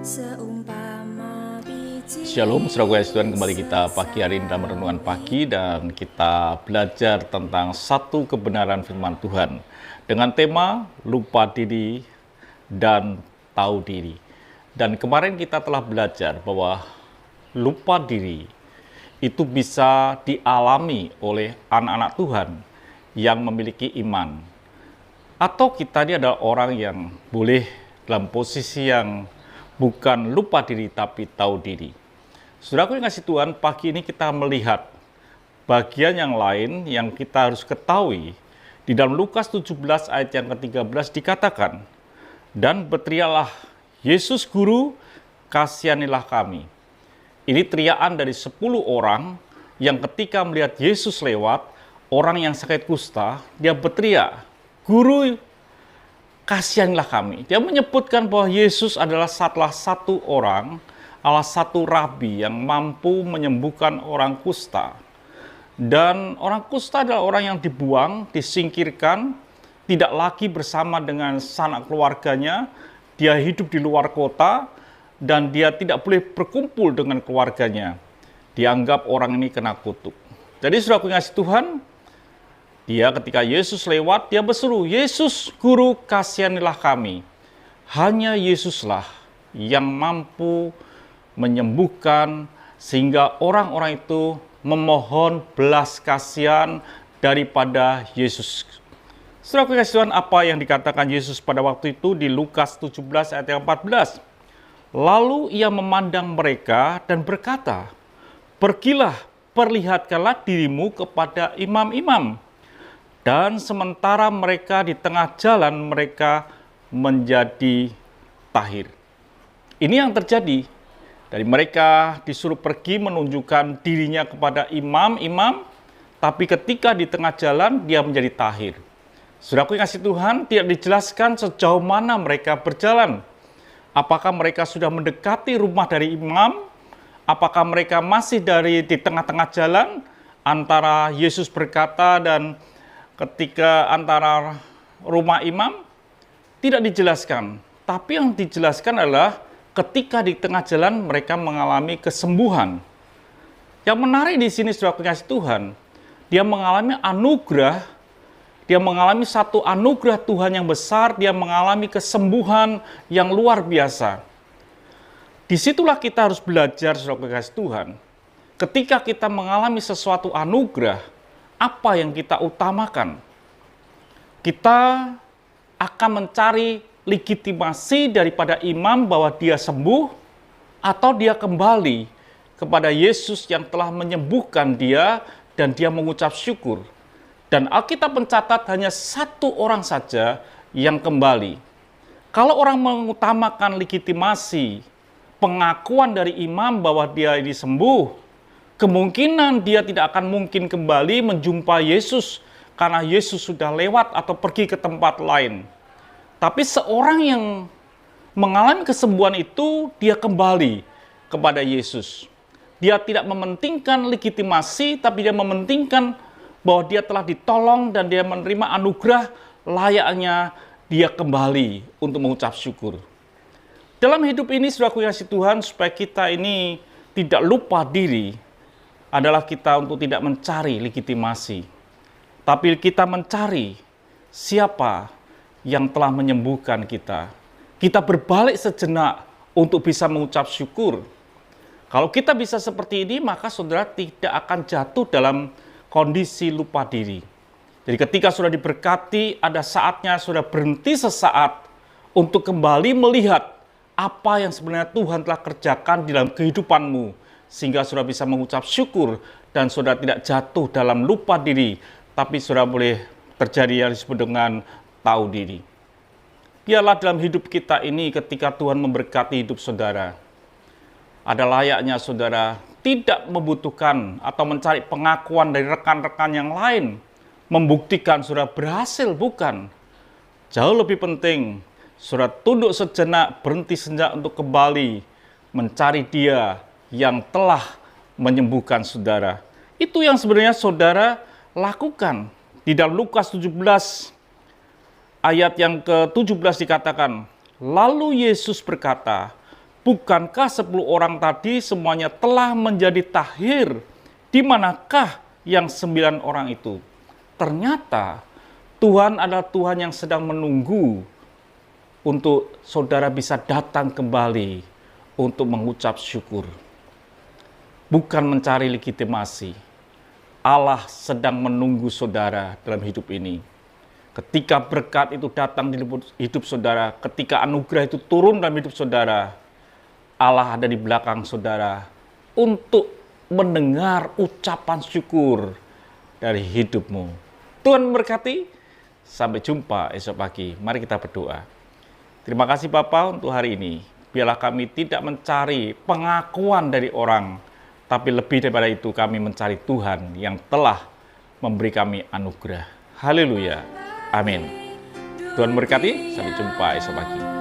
Seumpama biji. Shalom, saudara kasih Tuhan, kembali kita pagi hari ini dalam renungan pagi dan kita belajar tentang satu kebenaran firman Tuhan dengan tema lupa diri dan tahu diri. Dan kemarin kita telah belajar bahwa lupa diri itu bisa dialami oleh anak-anak Tuhan yang memiliki iman. Atau kita ini adalah orang yang boleh dalam posisi yang bukan lupa diri tapi tahu diri. Saudaraku yang kasih Tuhan, pagi ini kita melihat bagian yang lain yang kita harus ketahui. Di dalam Lukas 17 ayat yang ke-13 dikatakan, "Dan berteriaklah, Yesus Guru, kasihanilah kami." Ini teriakan dari 10 orang yang ketika melihat Yesus lewat, orang yang sakit kusta, dia berteriak, "Guru, kasihanilah kami." Dia menyebutkan bahwa Yesus adalah salah satu orang, salah satu rabi yang mampu menyembuhkan orang kusta. Dan orang kusta adalah orang yang dibuang, disingkirkan, tidak lagi bersama dengan sanak keluarganya. Dia hidup di luar kota dan dia tidak boleh berkumpul dengan keluarganya. Dianggap orang ini kena kutuk. Jadi saudara kasih Tuhan, dia ketika Yesus lewat, dia berseru, "Yesus Guru, kasihanilah kami." Hanya Yesuslah yang mampu menyembuhkan sehingga orang-orang itu memohon belas kasihan daripada Yesus. Saudara kasih Tuhan, apa yang dikatakan Yesus pada waktu itu di Lukas 17 ayat yang 14? Lalu ia memandang mereka dan berkata, "Pergilah, perlihatkanlah dirimu kepada imam-imam." Dan sementara mereka di tengah jalan, mereka menjadi tahir. Ini yang terjadi. Dari mereka disuruh pergi menunjukkan dirinya kepada imam-imam, tapi ketika di tengah jalan, dia menjadi tahir. Saudaraku yang kasih Tuhan, tidak dijelaskan sejauh mana mereka berjalan. Apakah mereka sudah mendekati rumah dari imam? Apakah mereka masih di tengah-tengah jalan antara Yesus berkata dan ketika antara rumah imam? Tidak dijelaskan. Tapi yang dijelaskan adalah ketika di tengah jalan mereka mengalami kesembuhan. Yang menarik di sini saudara kasih Tuhan, dia mengalami anugerah, dia mengalami satu anugerah Tuhan yang besar, dia mengalami kesembuhan yang luar biasa. Disitulah kita harus belajar saudara kasih Tuhan. Ketika kita mengalami sesuatu anugerah, apa yang kita utamakan? Kita akan mencari legitimasi daripada imam bahwa dia sembuh, atau dia kembali kepada Yesus yang telah menyembuhkan dia dan dia mengucap syukur. Dan Alkitab mencatat hanya satu orang saja yang kembali. Kalau orang mengutamakan legitimasi, pengakuan dari imam bahwa dia ini sembuh, kemungkinan dia tidak akan mungkin kembali menjumpai Yesus karena Yesus sudah lewat atau pergi ke tempat lain. Tapi seorang yang mengalami kesembuhan itu, dia kembali kepada Yesus. Dia tidak mementingkan legitimasi, tapi dia mementingkan bahwa dia telah ditolong dan dia menerima anugerah, layaknya dia kembali untuk mengucap syukur. Dalam hidup ini, saudaraku yang kasih Tuhan, supaya kita ini tidak lupa diri, adalah kita untuk tidak mencari legitimasi, tapi kita mencari siapa yang telah menyembuhkan kita. Kita berbalik sejenak untuk bisa mengucap syukur. Kalau kita bisa seperti ini, maka saudara tidak akan jatuh dalam kondisi lupa diri. Jadi ketika sudah diberkati, ada saatnya sudah berhenti sesaat untuk kembali melihat apa yang sebenarnya Tuhan telah kerjakan di dalam kehidupanmu, sehingga saudara bisa mengucap syukur dan saudara tidak jatuh dalam lupa diri, tapi saudara boleh terjadi yang disebut dengan tahu diri. Biarlah dalam hidup kita ini ketika Tuhan memberkati hidup saudara, ada layaknya saudara tidak membutuhkan atau mencari pengakuan dari rekan-rekan yang lain, membuktikan saudara berhasil, bukan. Jauh lebih penting, saudara tunduk sejenak, berhenti sejenak untuk kembali mencari Dia yang telah menyembuhkan saudara. Itu yang sebenarnya saudara lakukan. Di dalam Lukas 17 ayat yang ke-17 dikatakan, "Lalu Yesus berkata, Bukankah 10 orang tadi semuanya telah menjadi tahir? Di manakah yang 9 orang itu? Ternyata Tuhan adalah Tuhan yang sedang menunggu untuk saudara bisa datang kembali untuk mengucap syukur. Bukan mencari legitimasi. Allah sedang menunggu saudara dalam hidup ini. Ketika berkat itu datang di hidup saudara, ketika anugerah itu turun dalam hidup saudara, Allah ada di belakang saudara untuk mendengar ucapan syukur dari hidupmu. Tuhan memberkati. Sampai jumpa esok pagi. Mari kita berdoa. Terima kasih Bapa untuk hari ini. Biarlah kami tidak mencari pengakuan dari orang, tapi lebih daripada itu kami mencari Tuhan yang telah memberi kami anugerah. Haleluya. Amin. Tuhan memberkati. Sampai jumpa esok pagi.